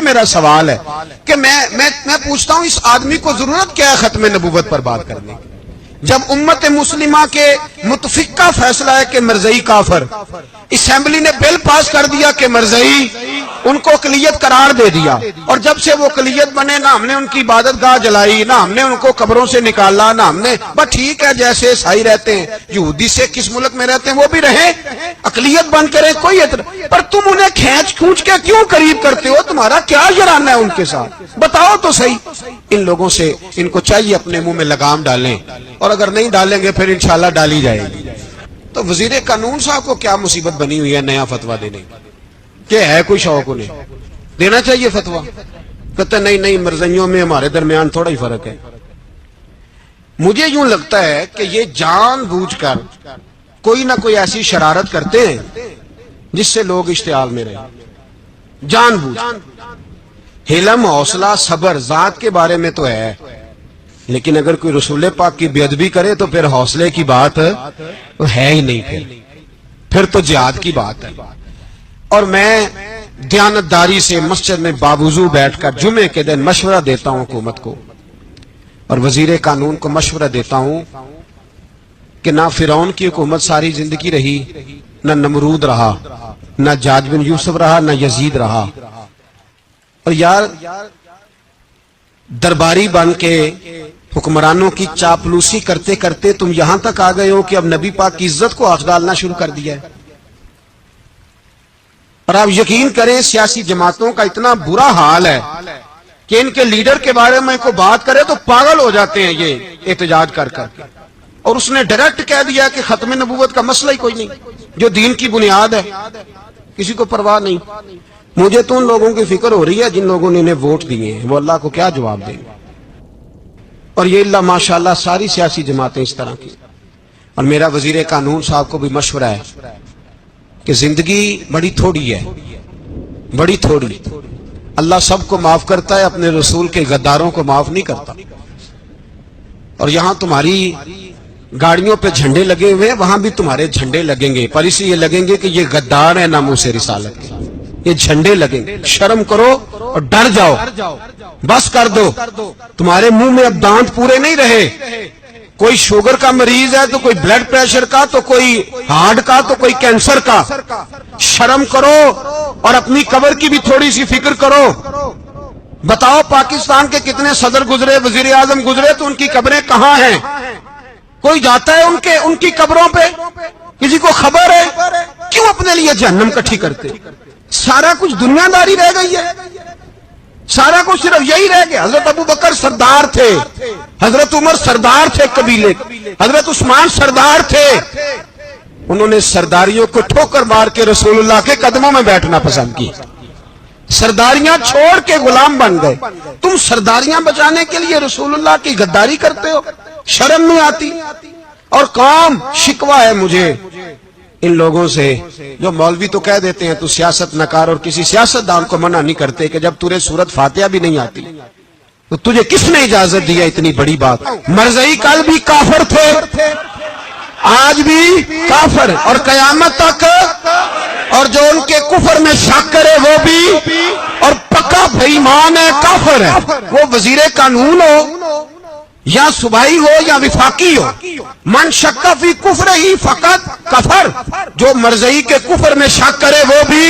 میرا سوال ہے کہ میں پوچھتا ہوں اس آدمی کو ضرورت کیا ہے ختم نبوت پر بات کرنے کی؟ جب امت مسلمہ کے متفقہ فیصلہ ہے کہ مرزائی کافر، اسمبلی نے بل پاس کر دیا کہ مرزائی ان کو اقلیت قرار دے دیا، اور جب سے وہ اقلیت بنے نہ ہم نے ان کی عبادت گاہ جلائی، نہ ہم نے ان کو قبروں سے نکالا، نہ ہم نے بس ٹھیک ہے جیسے عیسائی رہتے ہیں، یہودی سے کس ملک میں رہتے ہیں وہ بھی رہیں، اقلیت بن کے رہے، کوئی پر تم انہیں کھینچ کھونچ کے کیوں قریب کرتے ہو؟ تمہارا کیا جرانہ ہے ان کے ساتھ؟ بتاؤ تو صحیح۔ ان لوگوں سے ان کو چاہیے اپنے منہ میں لگام ڈالیں، اور اگر نہیں ڈالیں گے پھر انشاءاللہ ڈالی جائے گی۔ تو وزیر قانون صاحب کو کیا مصیبت بنی ہوئی ہے نیا فتویٰ دینے کہ ہے کوئی شوق انہیں دینا چاہیے فتویٰ؟ کہتے نہیں مرزائیوں میں ہمارے درمیان تھوڑا ہی فرق ہے۔ مجھے یوں لگتا ہے کہ یہ جان بوجھ کر کوئی نہ کوئی ایسی شرارت کرتے ہیں جس سے لوگ اشتعال میں رہیں، جان بوجھ۔ حلم، حوصلہ، صبر ذات کے بارے میں تو ہے، لیکن اگر کوئی رسول پاک کی بے ادبی کرے تو پھر حوصلے کی بات ہے ہی نہیں، پھر تو جہاد کی بات ہے۔ اور میں دیانتداری سے مسجد میں باوضو بیٹھ کر جمعے کے دن مشورہ دیتا ہوں حکومت کو اور وزیر قانون کو مشورہ دیتا ہوں کہ نہ فرعون کی حکومت ساری زندگی رہی، نہ نمرود رہا، نہ جاج بن یوسف رہا، نہ یزید رہا، اور یار درباری بن کے حکمرانوں کی چاپلوسی کرتے کرتے تم یہاں تک آ گئے ہو کہ اب نبی پاک کی عزت کو آگ ڈالنا شروع کر دیا ہے۔ اور آپ یقین کریں سیاسی جماعتوں کا اتنا برا حال ہے کہ ان کے لیڈر کے بارے میں کوئی بات کرے تو پاگل ہو جاتے ہیں یہ احتجاج کر کر کے، اور اس نے ڈائریکٹ کہہ دیا کہ ختم نبوت کا مسئلہ ہی کوئی نہیں، جو دین کی بنیاد ہے، کسی کو پرواہ نہیں۔ مجھے تو ان لوگوں کی فکر ہو رہی ہے جن لوگوں نے انہیں ووٹ دیے ہیں، وہ اللہ کو کیا جواب دیں گے۔ اور یہ اللہ ماشاءاللہ ساری سیاسی جماعتیں اس طرح کی۔ اور میرا وزیر قانون صاحب کو بھی مشورہ ہے کہ زندگی بڑی تھوڑی ہے، بڑی تھوڑی، اللہ سب کو معاف کرتا ہے، اپنے رسول کے غداروں کو معاف نہیں کرتا۔ اور یہاں تمہاری گاڑیوں پہ جھنڈے لگے ہوئے ہیں، وہاں بھی تمہارے جھنڈے لگیں گے، پر اس لیے لگیں گے کہ یہ غدار ہے ناموس رسالت کے، یہ جھنڈے لگیں گے۔ شرم کرو اور ڈر جاؤ، بس کر دو، تمہارے منہ میں اب دانت پورے نہیں رہے۔ کوئی شوگر کا مریض ہے تو کوئی بلڈ پریشر کا، تو کوئی ہارٹ کا، تو کوئی کینسر کا۔ شرم کرو اور اپنی قبر کی بھی تھوڑی سی فکر کرو۔ بتاؤ پاکستان کے کتنے صدر گزرے، وزیر اعظم گزرے، تو ان کی قبریں کہاں ہیں؟ کوئی جاتا ہے ان کی قبروں پہ؟ کسی کو خبر ہے؟ کیوں اپنے لیے جہنم کٹھی کرتے؟ سارا کچھ دنیا داری رہ گئی ہے، سارا کچھ صرف یہی رہ گیا۔ حضرت ابو بکر سردار تھے، حضرت عمر سردار تھے قبیلے، حضرت عثمان سردار تھے، انہوں نے سرداریوں کو ٹھوکر مار کے رسول اللہ کے قدموں میں بیٹھنا پسند کی، سرداریاں چھوڑ کے غلام بن گئے۔ تم سرداریاں بچانے کے لیے رسول اللہ کی غداری کرتے ہو، شرم نہیں آتی؟ اور قوم شکوہ ہے مجھے ان لوگوں سے جو مولوی تو کہہ دیتے ہیں تو سیاست نہ کر، اور کسی سیاستدان کو منع نہیں کرتے کہ جب تجھے سورت فاتحہ بھی نہیں آتی تو تجھے کس نے اجازت دیا اتنی بڑی بات؟ مرزائی کل بھی کافر تھے، آج بھی کافر، اور قیامت تک، اور جو ان کے کفر میں شک کرے وہ بھی، اور پکا بے ایمان ہے، کافر ہے۔ وہ وزیر قانون ہو یا صوبائی ہو یا وفاقی ہو، من شک فی کفر ہی فقط کفر، جو مرزائی کے کفر میں شک کرے وہ بھی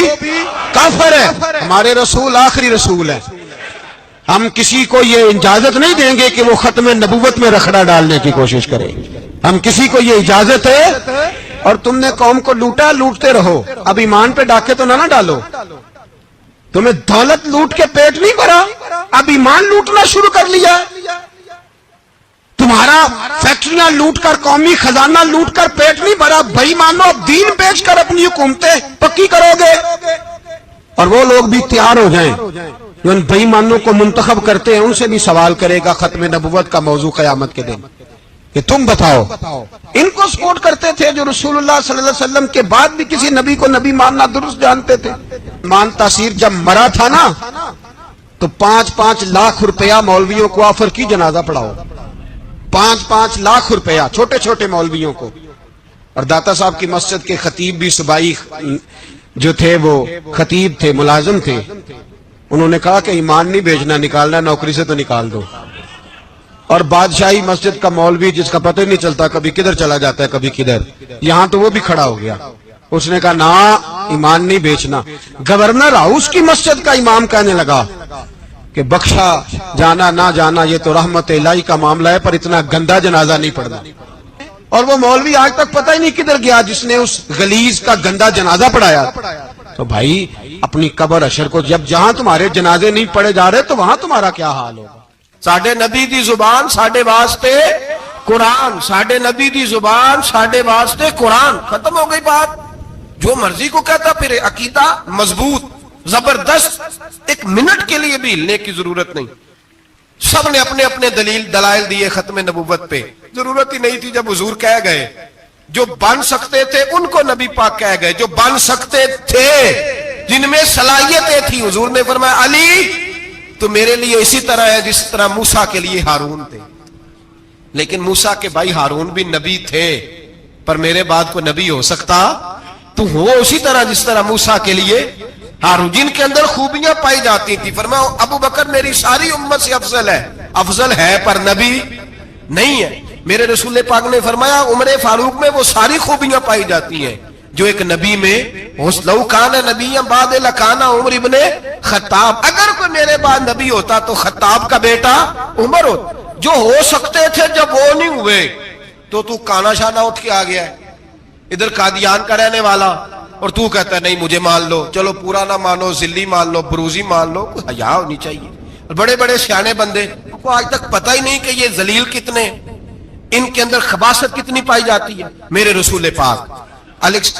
کافر ہے۔ ہمارے رسول آخری رسول ہے، ہم کسی کو یہ اجازت نہیں دیں گے کہ وہ ختم نبوت میں رکھڑا ڈالنے کی کوشش کرے، ہم کسی کو یہ اجازت ہے۔ اور تم نے قوم کو لوٹا، لوٹتے رہو، اب ایمان پہ ڈاکے تو نہ ڈالو۔ تمہیں دولت لوٹ کے پیٹ نہیں بھرا، اب ایمان لوٹنا شروع کر لیا۔ تمہارا فیکٹریاں لوٹ کر، قومی خزانہ لوٹ کر پیٹ نہیں بھرا، بھائی مانو دین بیچ کر اپنی حکومتیں پکی کرو گے۔ اور وہ لوگ بھی تیار ہو جائیں جو ان بھائی مانوں کو منتخب کرتے ہیں، ان سے بھی سوال کرے گا ختم نبوت کا موضوع قیامت کے دن کہ تم بتاؤ۔ ان کو سپورٹ کرتے تھے جو رسول اللہ صلی اللہ علیہ وسلم کے بعد بھی کسی نبی کو نبی ماننا درست جانتے تھے۔ مان تاثیر جب مرا تھا نا تو 5-5 لاکھ روپیہ مولویوں کو آفر کی جنازہ پڑھاؤ، 5-5 لاکھ روپیہ چھوٹے چھوٹے مولویوں کو۔ اور داتا صاحب کی مسجد کے خطیب بھی صوبائی جو تھے وہ خطیب تھے، ملازم تھے، انہوں نے کہا کہ ایمان نہیں بیچنا، نکالنا نوکری سے تو نکال دو. اور بادشاہی مسجد کا مولوی جس کا پتہ ہی نہیں چلتا کبھی کدھر چلا جاتا ہے کبھی کدھر، یہاں تو وہ بھی کھڑا ہو گیا. اس نے کہا نا ایمان نہیں بیچنا. گورنر ہاؤس کی مسجد کا امام کہنے لگا کہ بخشا جانا نہ جانا یہ تو رحمت الہی کا معاملہ ہے، پر اتنا گندا جنازہ نہیں پڑھنا. اور وہ مولوی آج تک پتہ ہی نہیں کدھر گیا جس نے اس غلیظ کا گندا جنازہ پڑھایا. تو بھائی اپنی قبر اشر کو، جب جہاں تمہارے جنازے نہیں پڑھے جا رہے تو وہاں تمہارا کیا حال ہوگا؟ ساڈے نبی دی زبان ساڈے واسطے قرآن، ساڈے نبی دی زبان ساڈے واسطے قرآن. ختم ہو گئی بات. جو مرضی کو کہتا پھر عقیدہ مضبوط زبردست، ایک منٹ کے لیے بھی ہلنے کی ضرورت نہیں. سب نے اپنے اپنے دلائل دیے ختم نبوت پہ. ضرورت ہی نہیں تھی جب حضور کہہ گئے. جو بن سکتے تھے ان کو نبی پاک کہہ گئے، جو بن سکتے تھے جن میں صلاحیتیں تھی. حضور نے فرمایا علی تو میرے لیے اسی طرح ہے جس طرح موسیٰ کے لیے ہارون تھے. لیکن موسیٰ کے بھائی ہارون بھی نبی تھے، پر میرے بعد کو نبی ہو سکتا تو ہو اسی طرح جس طرح موسیٰ کے لیے ہارون، جن کے اندر خوبیاں پائی جاتی تھی. فرمایا ابو بکر میری ساری امت سے افضل ہے پر نبی نہیں ہے. میرے رسول پاک نے فرمایا عمر فاروق میں وہ ساری خوبیاں پائی جاتی ہیں جو ایک نبی میں. لو کان نبی بعد لکان عمر ابن خطاب، اگر کوئی میرے بعد نبی ہوتا تو خطاب کا بیٹا عمر ہوتا. جو ہو سکتے تھے جب وہ نہیں ہوئے تو کانا شانہ اٹھ کے آ گیا ہے ادھر قادیان کا رہنے والا، اور تو کہتا ہے نہیں مجھے مان لو. چلو پورا نہ مانو، ذلی مان لو، بروزی مان لو، حیا ہونی چاہیے. بڑے بڑے سیانے بندے کو آج تک پتہ ہی نہیں کہ یہ ذلیل کتنے، ان کے اندر خباثت کتنی پائی جاتی ہے. میرے رسول پاک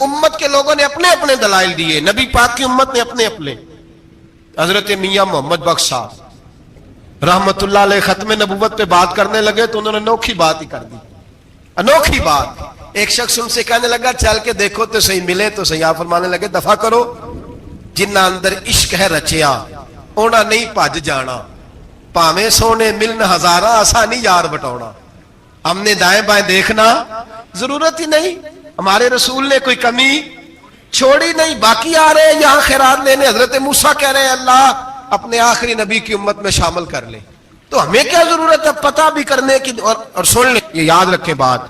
امت کے لوگوں نے اپنے اپنے دلائل دیے، نبی پاک کی امت نے اپنے اپنے. حضرت میاں محمد بخش صاحب رحمت اللہ علیہ ختم نبوت پہ بات کرنے لگے تو انہوں نے انوکھی بات ہی کر دی. انوکھی بات. ایک شخص ان سے کہنے لگا چل کے دیکھو تو صحیح، ملے تو صحیح. آپ فرمانے لگے دفع کرو، جنہ اندر عشق ہے رچیا اونا نہیں بھج جانا، پاویں سونے ملن ہزارہ آسانی یار بٹونا. ہم نے دائیں بائیں دیکھنا ضرورت ہی نہیں. ہمارے رسول نے کوئی کمی چھوڑی نہیں. باقی آ رہے ہیں یہاں خیرات لینے. حضرت موسیٰ کہہ رہے ہیں اللہ اپنے آخری نبی کی امت میں شامل کر لے. تو ہمیں کیا ضرورت ہے پتہ بھی کرنے کی اور سن لیں. یہ یاد رکھے بات.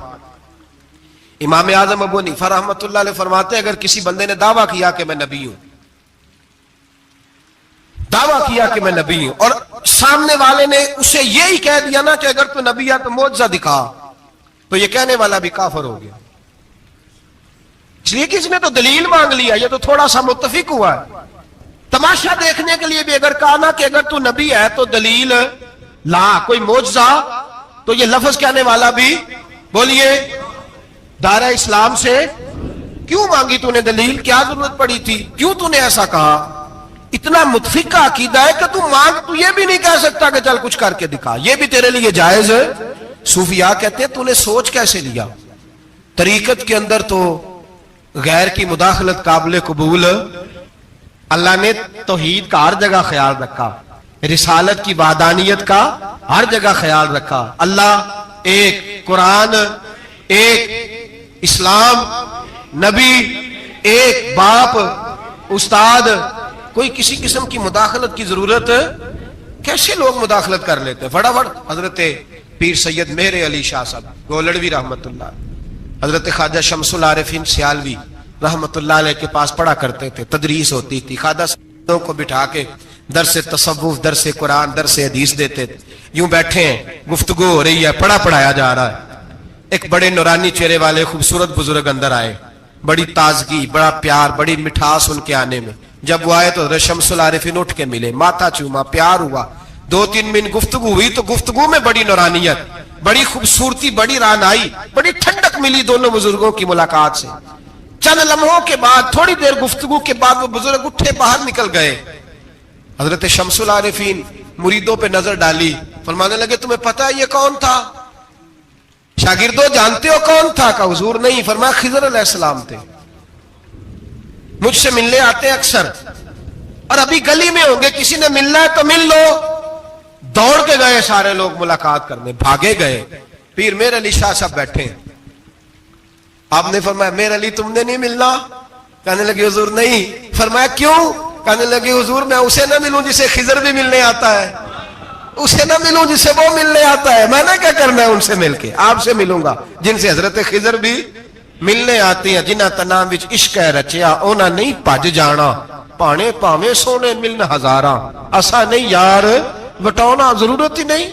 امام اعظم ابو حنیفہ رحمۃ اللہ علیہ فرماتے ہیں اگر کسی بندے نے دعویٰ کیا کہ میں نبی ہوں، دعویٰ کیا کہ میں نبی ہوں، اور سامنے والے نے اسے یہی کہہ دیا نا کہ اگر تو نبی ہے تو معجزہ دکھا، تو یہ کہنے والا بھی کافر ہو گیا. اس لیے کہ اس نے تو دلیل مانگ لیا، یہ تو تھوڑا سا متفق ہوا ہے. تماشا دیکھنے کے لیے بھی اگر کہا نا کہ اگر تو نبی ہے تو دلیل لا، کوئی معجزہ، تو یہ لفظ کہنے والا بھی بولیے دائرہ اسلام سے کیوں مانگی تو نے دلیل؟ کیا ضرورت پڑی تھی؟ کیوں تو نے ایسا کہا؟ اتنا متفق کا عقیدہ ہے کہ تو مانگ، تو یہ بھی نہیں کہہ سکتا کہ چل کچھ کر کے دکھا، یہ بھی تیرے لیے جائز ہے. صوفیاء کہتے ہیں تو نے سوچ کیسے لیا؟ طریقت کے اندر تو غیر کی مداخلت قابل قبول. اللہ نے توحید کا ہر جگہ خیال رکھا، رسالت کی وحدانیت کا ہر جگہ خیال رکھا. اللہ ایک، قرآن ایک، اسلام نبی ایک، باپ استاد. کوئی کسی قسم کی مداخلت کی ضرورت، کیسے لوگ مداخلت کر لیتے فٹافٹ. حضرت پیر سید مہر علی شاہ صاحب گولڑوی رحمت اللہ، حضرت خواجہ شمس العارفین سیالوی رحمت اللہ علیہ کے پاس پڑھا کرتے تھے، تدریس ہوتی تھی. خواجہ صاحب کو بٹھا کے درس تصوف، درس قرآن، درس حدیث دیتے تھے. یوں بیٹھے ہیں، گفتگو ہو رہی ہے، پڑھایا جا رہا ہے. ایک بڑے نورانی چہرے والے خوبصورت بزرگ اندر آئے. بڑی تازگی، بڑا پیار، بڑی مٹھاس ان کے آنے میں. جب وہ آئے تو حضرت شمس العارفین اٹھ کے ملے، ماتھا چوما، پیار ہوا. 2-3 منٹ گفتگو ہوئی تو گفتگو میں بڑی نورانیت، بڑی خوبصورتی، بڑی رانائی، بڑی ٹھنڈک ملی دونوں بزرگوں کی ملاقات سے. چند لمحوں کے بعد، تھوڑی دیر گفتگو کے بعد وہ بزرگ اٹھے باہر نکل گئے. حضرت شمس العارفین مریدوں پہ نظر ڈالی، فرمانے لگے تمہیں پتہ ہے یہ کون تھا؟ شاگردوں جانتے ہو کون تھا؟ کہا حضور نہیں. فرمایا خضر علیہ السلام تھے، مجھ سے ملنے آتے اکثر، اور ابھی گلی میں ہوں گے، کسی نے ملنا ہے تو مل لو. دوڑ کے گئے سارے لوگ ملاقات کرنے، بھاگے گئے. پیر میر علی شاہ صاحب بیٹھے. آپ نے فرمایا میر علی تم نے نہیں ملنا؟ کہنے لگے حضور نہیں. فرمایا کیوں؟ کہنے لگی حضور میں اسے نہ ملوں جسے خضر بھی ملنے آتا ہے، اسے نہ ملوں جسے وہ ملنے آتا ہے، میں نے کیا کرنا ہے ان سے مل کے، آپ سے ملوں گا جن سے حضرت خضر بھی ملنے آتی ہیں، جنہاں تناں وچ عشق ہے رچیا اونا نہیں پج جانا، پانے پاویں سونے ملن ہزاراں، اسا نہیں یار بٹونا، ضرورت ہی نہیں،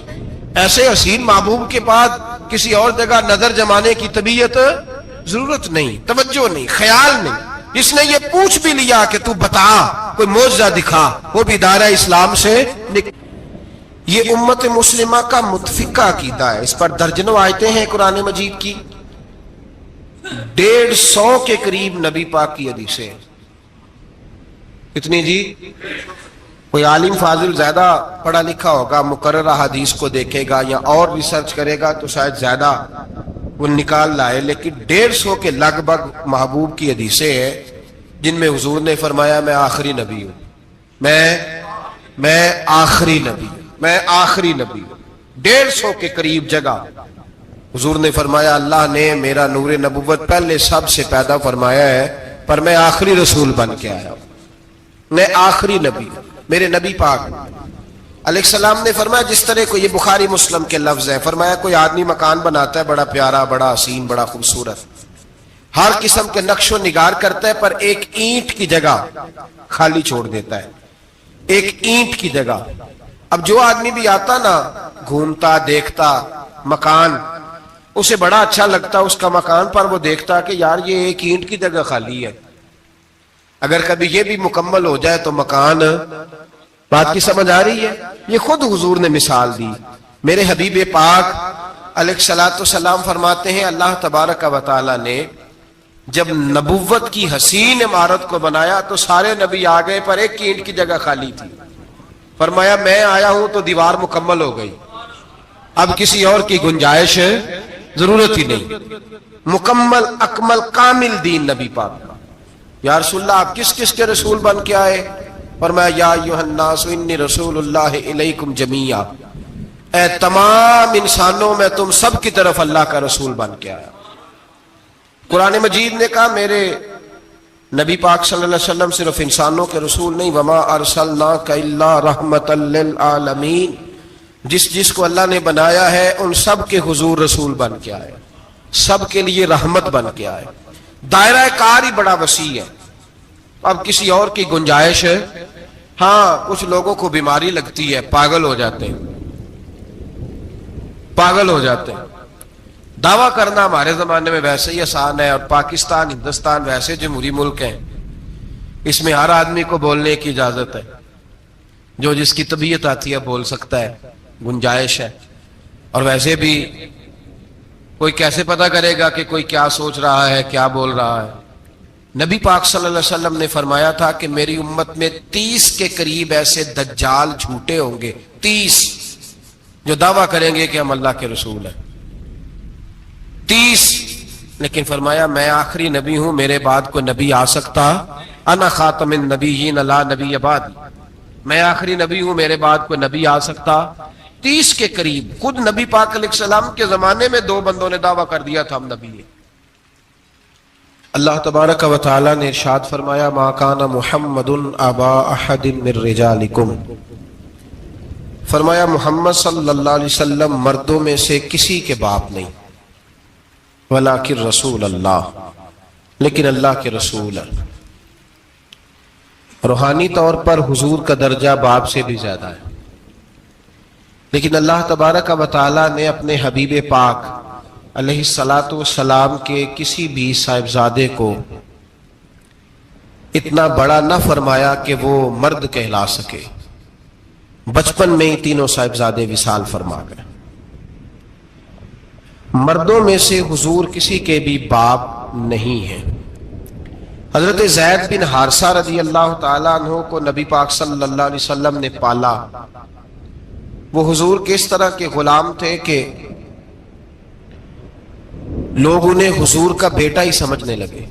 ایسے حسین محبوب کے بعد کسی اور جگہ نظر جمانے کی طبیعت ضرورت نہیں، توجہ نہیں، خیال نہیں۔ اس نے یہ پوچھ بھی لیا کہ تو بتا، کوئی معجزہ دکھا، وہ بھی دائرہ اسلام سے یہ امت مسلمہ کا متفقہ عقیدہ ہے، اس پر درجنوں آیتیں ہیں قرآن مجید کی، 150 کے قریب نبی پاک کی حدیثیں، کتنی جی؟ کوئی عالم فاضل زیادہ پڑھا لکھا ہوگا، مقررہ حدیث کو دیکھے گا یا اور ریسرچ کرے گا تو شاید زیادہ وہ نکال لائے، لیکن 150 کے لگ بھگ محبوب کی حدیثیں ہیں جن میں حضور نے فرمایا میں آخری نبی ہوں، میں آخری نبی ہوں، میں آخری نبی ہوں۔ 150 کے قریب جگہ حضور نے فرمایا اللہ نے میرا نور نبوت پہلے سب سے پیدا فرمایا ہے، پر میں آخری رسول بن کے آیا ہوں، میں آخری نبی ہوں۔ میرے نبی پاک علیہ السلام نے فرمایا، جس طرح کو یہ بخاری مسلم کے لفظ ہے، فرمایا کوئی آدمی مکان بناتا ہے بڑا پیارا، بڑا حسین، بڑا خوبصورت، ہر قسم کے نقش و نگار کرتا ہے، پر ایک اینٹ کی جگہ خالی چھوڑ دیتا ہے، ایک اینٹ کی جگہ۔ اب جو آدمی بھی آتا نا، گھومتا دیکھتا مکان، اسے بڑا اچھا لگتا اس کا مکان، پر وہ دیکھتا کہ یار یہ ایک اینٹ کی جگہ خالی ہے، اگر کبھی یہ بھی مکمل ہو جائے تو مکان، بات کی سمجھ آ رہی ہے؟ یہ خود حضور نے مثال دی۔ میرے حبیب پاک علیہ الصلوۃ والسلام فرماتے ہیں اللہ تبارک و تعالی نے جب نبوت کی حسین عمارت کو بنایا تو سارے نبی آ گئے پر ایک اینٹ کی جگہ خالی تھی، فرمایا میں آیا ہوں تو دیوار مکمل ہو گئی، اب کسی اور کی گنجائش ضرورت ہی نہیں، مکمل اکمل کامل دین نبی پاک کا۔ یا رسول اللہ آپ کس کس کے رسول بن کے آئے؟ فرمایا یا ایھا الناس انی رسول اللہ الیکم جمیعا، اے تمام انسانوں میں تم سب کی طرف اللہ کا رسول بن کے آیا۔ قرآن مجید نے کہا میرے نبی پاک صلی اللہ علیہ وسلم صرف انسانوں کے رسول نہیں، وما ارسلناک الا رحمۃ للعالمین، جس کو اللہ نے بنایا ہے ان سب کے حضور رسول بن کے آئے، سب کے لیے رحمت بن کے آئے۔ دائرہ کار ہی بڑا وسیع ہے، اب کسی اور کی گنجائش ہے۔ ہاں کچھ لوگوں کو بیماری لگتی ہے، پاگل ہو جاتے ہیں، پاگل ہو جاتے ہیں۔ دعویٰ کرنا ہمارے زمانے میں ویسے ہی آسان ہے، اور پاکستان ہندوستان ویسے جمہوری ملک ہیں، اس میں ہر آدمی کو بولنے کی اجازت ہے، جو جس کی طبیعت آتی ہے بول سکتا ہے، گنجائش ہے۔ اور ویسے بھی کوئی کیسے پتہ کرے گا کہ کوئی کیا سوچ رہا ہے، کیا بول رہا ہے؟ نبی پاک صلی اللہ علیہ وسلم نے فرمایا تھا کہ میری امت میں 30 کے قریب ایسے دجال جھوٹے ہوں گے، 30 جو دعویٰ کریں گے کہ ہم اللہ کے رسول ہیں، 30۔ لیکن فرمایا میں آخری نبی ہوں، میرے بعد کوئی نبی آ سکتا، انا خاتم النبیین لا نبی بعدی، میں آخری نبی ہوں، میرے بعد کوئی نبی آ سکتا۔ 30 کے قریب، خود نبی پاک علیہ السلام کے زمانے میں 2 بندوں نے دعویٰ کر دیا تھا ہم نبی ہیں۔ اللہ تبارک و تعالی نے ارشاد فرمایا ما کان محمد ابا احد من رجالکم، فرمایا محمد صلی اللہ علیہ وسلم مردوں میں سے کسی کے باپ نہیں، ولکن رسول اللہ، لیکن اللہ کے رسول ہے۔ روحانی طور پر حضور کا درجہ باپ سے بھی زیادہ ہے، لیکن اللہ تبارک و تعالی نے اپنے حبیب پاک علیہ الصلاۃ والسلام کے کسی بھی صاحبزادے کو اتنا بڑا نہ فرمایا کہ وہ مرد کہلا سکے، بچپن میں ہی تینوں صاحبزادے وصال فرما گئے۔ مردوں میں سے حضور کسی کے بھی باپ نہیں ہیں۔ حضرت زید بن حارثہ رضی اللہ تعالیٰ عنہ کو نبی پاک صلی اللہ علیہ وسلم نے پالا۔ وہ حضور کے اس طرح کے غلام تھے کہ لوگ انہیں حضور کا بیٹا ہی سمجھنے لگے۔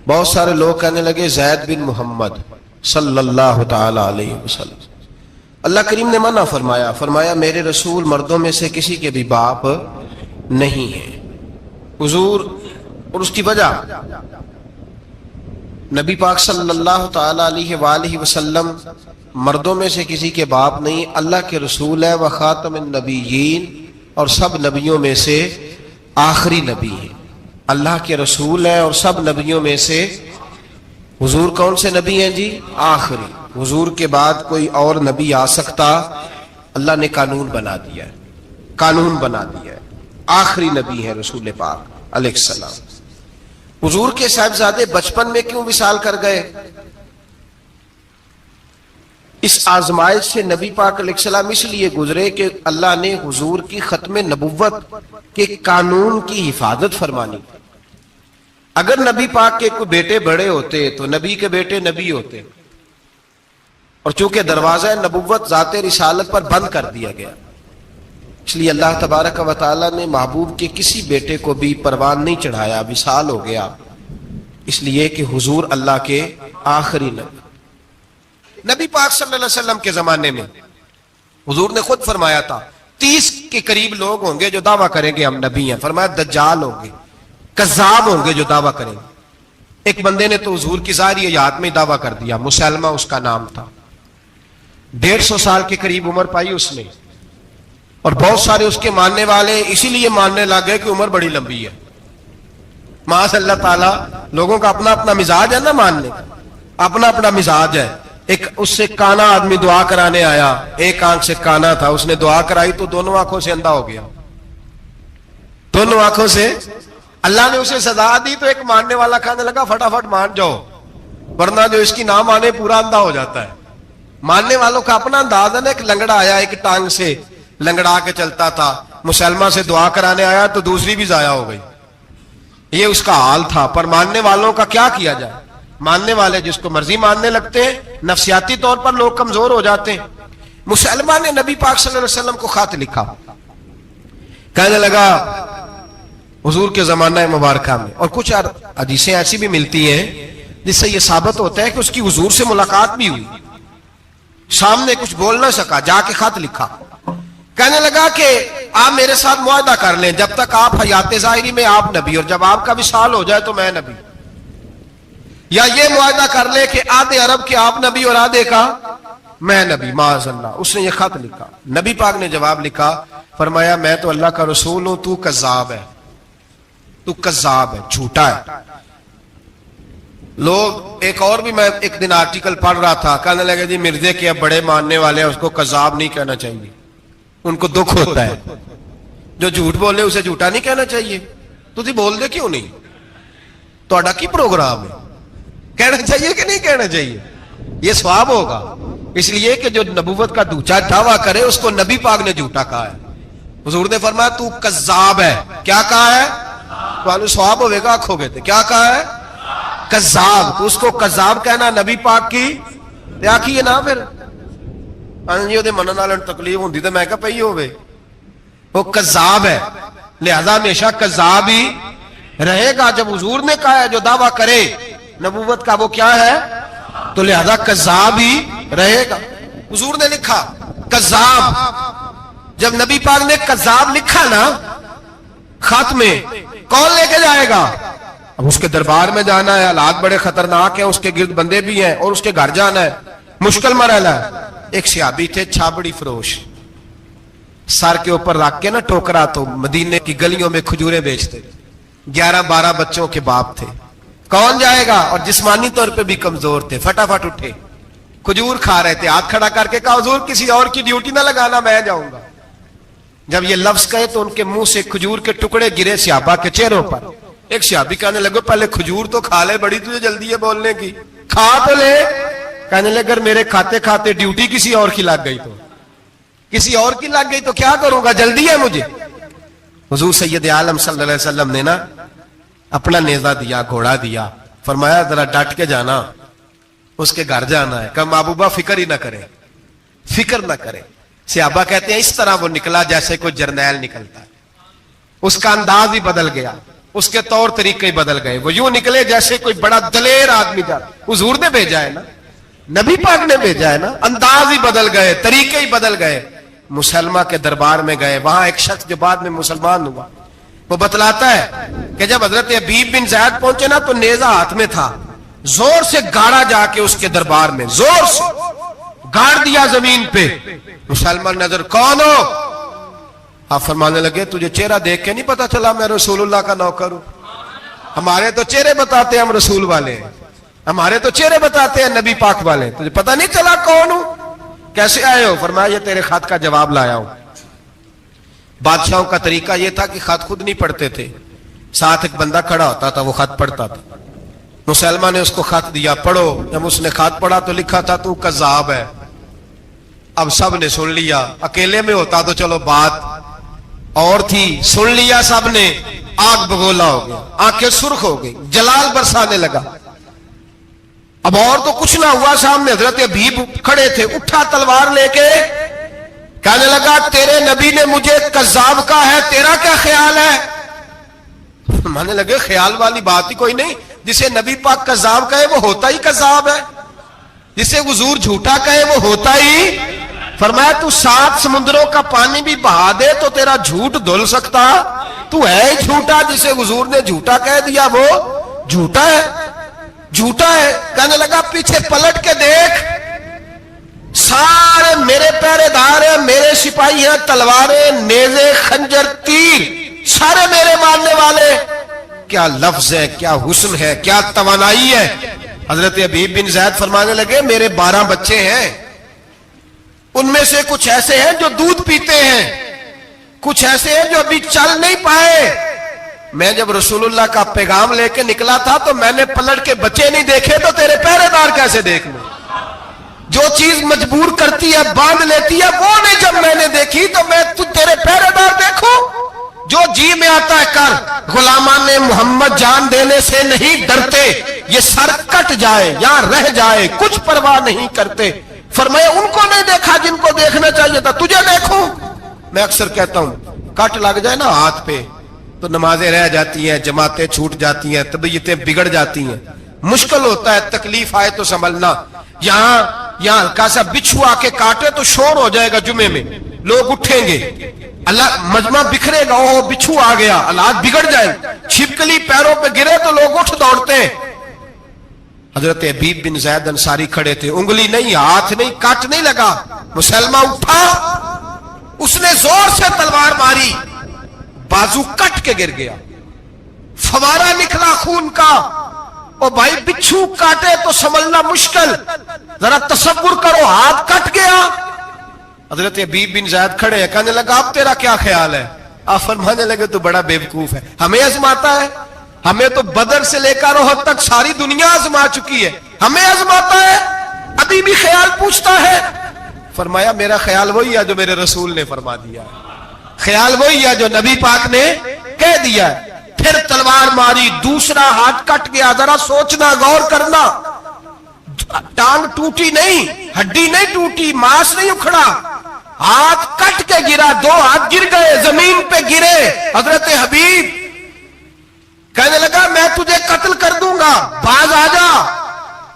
بہت سارے لوگ کہنے لگے زید بن محمد صلی اللہ تعالی علیہ وسلم۔ اللہ کریم نے منع فرمایا، فرمایا میرے رسول مردوں میں سے کسی کے بھی باپ نہیں ہیں۔ حضور، اور اس کی وجہ نبی پاک صلی اللہ تعالی علیہ وآلہ وسلم مردوں میں سے کسی کے باپ نہیں، اللہ کے رسول ہے، وخاتم النبیین، اور سب نبیوں میں سے آخری نبی ہے۔ اللہ کے رسول ہیں اور سب نبیوں میں سے حضور کون سے نبی ہیں جی؟ آخری۔ حضور کے بعد کوئی اور نبی آ سکتا؟ اللہ نے قانون بنا دیا ہے، قانون بنا دیا ہے، آخری نبی ہے رسول پاک علیہ السلام۔ حضور کے صاحبزادے بچپن میں کیوں وصال کر گئے؟ اس آزمائش سے نبی پاک علیہ السلام اس لیے گزرے کہ اللہ نے حضور کی ختم نبوت کے قانون کی حفاظت فرمانی۔ اگر نبی پاک کے کوئی بیٹے بڑے ہوتے تو نبی کے بیٹے نبی ہوتے، اور چونکہ دروازہ نبوت ذات رسالت پر بند کر دیا گیا، اس لیے اللہ تبارک و تعالی نے محبوب کے کسی بیٹے کو بھی پروان نہیں چڑھایا، وصال ہو گیا، اس لیے کہ حضور اللہ کے آخری نبی۔ نبی پاک صلی اللہ علیہ وسلم کے زمانے میں حضور نے خود فرمایا تھا 30 کے قریب لوگ ہوں گے جو دعویٰ کریں گے ہم نبی ہیں۔ فرمایا دجال ہوں گے، کذاب ہوں گے جو دعویٰ کریں گے۔ ایک بندے نے تو حضور کی ظاہری حیات میں دعویٰ کر دیا، مسلمہ اس کا نام تھا، 150 سال کے قریب عمر پائی اس نے، اور بہت سارے اس کے ماننے والے اسی لیے ماننے لگ گئے کہ عمر بڑی لمبی ہے۔ معاذ اللہ تعالیٰ، لوگوں کا اپنا اپنا مزاج ہے نا، ماننے کا اپنا اپنا مزاج ہے۔ ایک اس سے کانا آدمی دعا کرانے آیا، ایک آنکھ سے کانا تھا، اس نے دعا کرائی تو دونوں آنکھوں سے اندھا ہو گیا، دونوں آنکھوں سے۔ اللہ نے اسے سزا دی تو ایک ماننے والا کہنے لگا فٹافٹ مان جاؤ، ورنہ جو اس کی نہ مانے پورا اندھا ہو جاتا ہے۔ ماننے والوں کا اپنا انداز ہے نا۔ ایک لنگڑا آیا، ایک ٹانگ سے لنگڑا کے چلتا تھا، مسلمہ سے دعا کرانے آیا تو دوسری بھی ضائع ہو گئی، یہ اس کا حال تھا۔ پر ماننے والوں کا کیا کیا جائے؟ ماننے والے جس کو مرضی ماننے لگتے ہیں، نفسیاتی طور پر لوگ کمزور ہو جاتے ہیں۔ مسلمہ نے نبی پاک صلی اللہ علیہ وسلم کو خط لکھا، کہنے لگا حضور کے زمانہ مبارکہ میں، اور کچھ حدیثیں ایسی بھی ملتی ہیں جس سے یہ ثابت ہوتا ہے کہ اس کی حضور سے ملاقات بھی ہوئی، سامنے کچھ بول نہ سکا، جا کے خط لکھا، کہنے لگا کہ آپ میرے ساتھ معاہدہ کر لیں، جب تک آپ حیات ظاہری میں آپ نبی، اور جب آپ کا وصال ہو جائے تو میں نبی، یا یہ معاہدہ کر لیں کہ آدھے عرب کے آپ نبی اور آدھے کا میں نبی۔ معاذ اللہ، اس نے یہ خط لکھا۔ نبی پاک نے جواب لکھا، فرمایا میں تو اللہ کا رسول ہوں، تو کذاب ہے، تو کذاب ہے، جھوٹا ہے۔ لوگ ایک اور بھی، میں ایک دن آرٹیکل پڑھ رہا تھا، کہنے لگے جی مرزے کے اب بڑے ماننے والے ہیں، اس کو کذاب نہیں کہنا چاہیے، ان کو دکھ ہوتا ہے، جو جھوٹ بولے اسے جھوٹا نہیں کہنا چاہیے۔ تو تھی بول دے کیوں نہیں؟ تو اڈا کی پروگرام ہے، کہنا چاہیے کہ نہیں کہنا چاہیے؟ یہ ثواب ہوگا، اس لیے کہ جو نبوت کا دوچا دعویٰ کرے اس کو نبی پاک نے جھوٹا کہا ہے۔ حضور نے فرمایا تو کذاب ہے، کیا کہا ہے؟ تو ثواب ہوئے گا، آنکھوں گے تھے، کیا کہا ہے؟ کذاب۔ تو اس کو کذاب کہنا نبی پاک کی کیا کی ہے نا، پھر انجیو دے منن والے تکلیف ہوندی تے میں کہا پئی ہوے، وہ کذاب ہے، لہذا ہمیشہ کذاب ہی رہے گا۔ جب حضور نے کہا ہے جو دعویٰ کرے نبوت کا وہ کیا ہے، تو لہذا کذاب ہی رہے گا۔ حضور نے لکھا کذاب، جب نبی پاک نے کذاب لکھا نا خط میں، کون لے کے جائے گا؟ اب اس کے دربار میں جانا ہے، حالات بڑے خطرناک ہیں، اس کے گرد بندے بھی ہیں، اور اس کے گھر جانا ہے، مشکل مرحلہ ہے۔ ایک صحابی تھے چھابڑی فروش، سر کے اوپر رکھ کے نا ٹوکرا، تو مدینے کی گلیوں میں کھجوریں بیچتے، 11-12 بچوں کے باپ تھے۔ کون جائے گا؟ اور جسمانی طور پہ بھی کمزور تھے، فٹافٹ اٹھے، کھجور کھا رہے تھے، ہاتھ کھڑا کر کے کہا حضور کسی اور کی ڈیوٹی نہ لگانا، میں جاؤں گا۔ جب یہ لفظ کہے تو ان کے منہ سے کھجور کے ٹکڑے گرے صحابہ کے چہروں پر۔ ایک صحابی کہنے لگے پہلے کھجور تو کھا لے، بڑی تجھے جلدی ہے بولنے کی، کھا تو لے۔ کہنے لگے اگر میرے کھاتے کھاتے ڈیوٹی کسی اور کی لگ گئی تو، کسی اور کی لگ گئی تو کیا کروں گا، جلدی ہے مجھے۔ حضور سید عالم صلی اللہ علیہ وسلم نے نا اپنا نیزہ دیا، گھوڑا دیا، فرمایا ذرا ڈٹ کے جانا، اس کے گھر جانا ہے۔ کہا محبوبہ فکر ہی نہ کرے، فکر نہ کرے۔ صحابہ کہتے ہیں اس طرح وہ نکلا جیسے کوئی جرنیل نکلتا ہے، اس کا انداز ہی بدل گیا، اس کے طور طریقے ہی بدل گئے، وہ یوں نکلے جیسے کوئی بڑا دلیر آدمی جاتا۔ حضور نے بھیجا ہے نا، نبی پاک نے بھیجا ہے نا، انداز ہی بدل گئے، طریقے ہی بدل گئے۔ مسلمہ کے دربار میں گئے، وہاں ایک شخص جو بعد میں مسلمان ہوا، وہ بتلاتا ہے کہ جب حضرت حبیب بن زید پہنچے نا تو نیزہ ہاتھ میں تھا، زور سے گاڑا جا کے اس کے دربار میں، زور سے گاڑ دیا زمین پہ. مسلمان نظر، کون ہو؟ آپ فرمانے لگے تجھے چہرہ دیکھ کے نہیں پتا چلا میں رسول اللہ کا نوکر ہوں؟ ہمارے تو چہرے بتاتے ہیں ہم رسول والے ہیں، ہمارے تو چہرے بتاتے ہیں نبی پاک والے، تجھے پتہ نہیں چلا کون ہوں؟ کیسے آئے ہو؟ فرمایا یہ تیرے خط کا جواب لایا ہوں. بادشاہوں کا طریقہ یہ تھا کہ خط خود نہیں پڑھتے تھے، ساتھ ایک بندہ کھڑا ہوتا تھا، وہ خط پڑھتا تھا. مسلمان نے اس کو خط دیا، پڑھو. جب اس نے خط پڑھا تو لکھا تھا تو کذاب ہے. اب سب نے سن لیا، اکیلے میں ہوتا تو چلو بات اور تھی، سن لیا سب نے، آگ بگولا ہو گیا، آنکھیں سرخ ہو گئی، جلال برسانے لگا. اب اور تو کچھ نہ ہوا، سامنے حضرت حبیب کھڑے تھے، اٹھا تلوار لے کے کہنے لگا تیرے نبی نے مجھے کذاب کہا ہے، تیرا کیا خیال ہے؟ مانے لگے خیال والی بات ہی کوئی نہیں، جسے نبی پاک کذاب کہے وہ ہوتا ہی کذاب ہے، جسے حضور جھوٹا کہے وہ ہوتا ہی. فرمایا تو 7 سمندروں کا پانی بھی بہا دے تو تیرا جھوٹ دھل سکتا، تو ہے ہی جھوٹا، جسے حضور نے جھوٹا کہہ دیا وہ جھوٹا ہے، جھوٹا ہے. کہنے لگا پیچھے پلٹ کے دیکھ، سارے میرے پہرے دار ہیں، میرے سپاہی ہیں، تلواریں، نیزے، خنجر، تیر، سارے میرے ماننے والے. کیا لفظ ہے، کیا حسن ہے، کیا توانائی ہے. حضرت حبیب بن زید فرمانے لگے میرے 12 بچے ہیں، ان میں سے کچھ ایسے ہیں جو دودھ پیتے ہیں، کچھ ایسے ہیں جو ابھی چل نہیں پائے. میں جب رسول اللہ کا پیغام لے کے نکلا تھا تو میں نے پلٹ کے بچے نہیں دیکھے تو تیرے پہرے دار کیسے دیکھ لوں؟ جو چیز مجبور کرتی ہے، باندھ لیتی ہے، وہ نہیں جب میں نے دیکھی تو میں تیرے پہرے دار دیکھوں؟ جو جی میں آتا ہے کر، غلامان محمد جان دینے سے نہیں ڈرتے، یہ سر کٹ جائے یا رہ جائے کچھ پرواہ نہیں کرتے. فرمایا ان کو نہیں دیکھا جن کو دیکھنا چاہیے تھا، تجھے دیکھوں؟ میں اکثر کہتا ہوں کٹ لگ جائے نا ہاتھ پہ تو نمازیں رہ جاتی ہیں، جماعتیں چھوٹ جاتی ہیں، طبیعتیں بگڑ جاتی ہیں، مشکل ہوتا ہے، تکلیف آئے تو سنبھلنا. یہاں ہلکا سا بچھو آ کے کاٹے تو شور ہو جائے گا، جمعے میں لوگ اٹھیں گے، اللہ مجمع بکھرے گا، وہ بچھو آ گیا، حالات بگڑ جائے. چھپکلی پیروں پہ گرے تو لوگ اٹھ دوڑتے ہیں. حضرت حبیب بن زید انصاری کھڑے تھے، انگلی نہیں، ہاتھ نہیں، کٹ نہیں لگا. مسلمہ اٹھا، اس نے زور سے تلوار ماری، بازو کٹ کے گر گیا، فوارہ نکلا خون کا. او بھائی بچھو کاٹے تو سنبھلنا مشکل، ذرا تصور کرو ہاتھ کٹ گیا. حضرت حبیب بن زید کھڑے ہیں، کہنے لگا اب تیرا کیا خیال ہے؟ آپ فرمانے لگے تو بڑا بیوقوف ہے، ہمیں آزماتا ہے، ہمیں تو بدر سے لے کر احد تک ساری دنیا آزما چکی ہے، ہمیں آزماتا ہے، ابھی بھی خیال پوچھتا ہے. فرمایا میرا خیال وہی ہے جو میرے رسول نے فرما دیا، خیال وہی ہے جو نبی پاک نے کہہ دیا. پھر تلوار ماری، دوسرا ہاتھ کٹ گیا. ذرا سوچنا، غور کرنا، ٹانگ ٹوٹی نہیں، ہڈی نہیں ٹوٹی، ماس نہیں اکھڑا، ہاتھ کٹ کے گرا، 2 ہاتھ گر گئے، زمین پہ گرے. حضرت حبیب کہنے لگا میں تجھے قتل کر دوں گا، باز آ جا.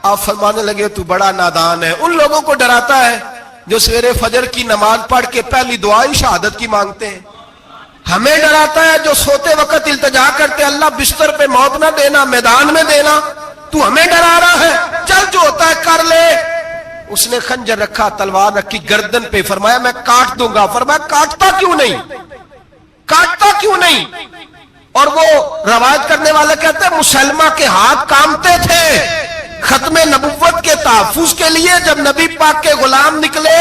آپ فرمانے لگے تو بڑا نادان ہے. ان لوگوں کو ڈراتا ہے جو سویرے فجر کی نماز پڑھ کے پہلی دعا ہی شہادت کی مانگتے ہیں. ہمیں ڈراتا ہے جو سوتے وقت التجا کرتے اللہ بستر پہ موت نہ دینا، میدان میں دینا. تو ہمیں ڈرا رہا ہے، چل جو ہوتا ہے کر لے. اس نے خنجر رکھا، تلوار رکھی گردن پہ، فرمایا میں کاٹ دوں گا. فرمایا کاٹتا کیوں نہیں، کاٹتا کیوں نہیں؟ اور وہ روایت کرنے والے کہتے ہیں مسلمہ کے ہاتھ کامتے تھے ختم نبوت کے تحفظ کے لیے. جب نبی پاک کے غلام نکلے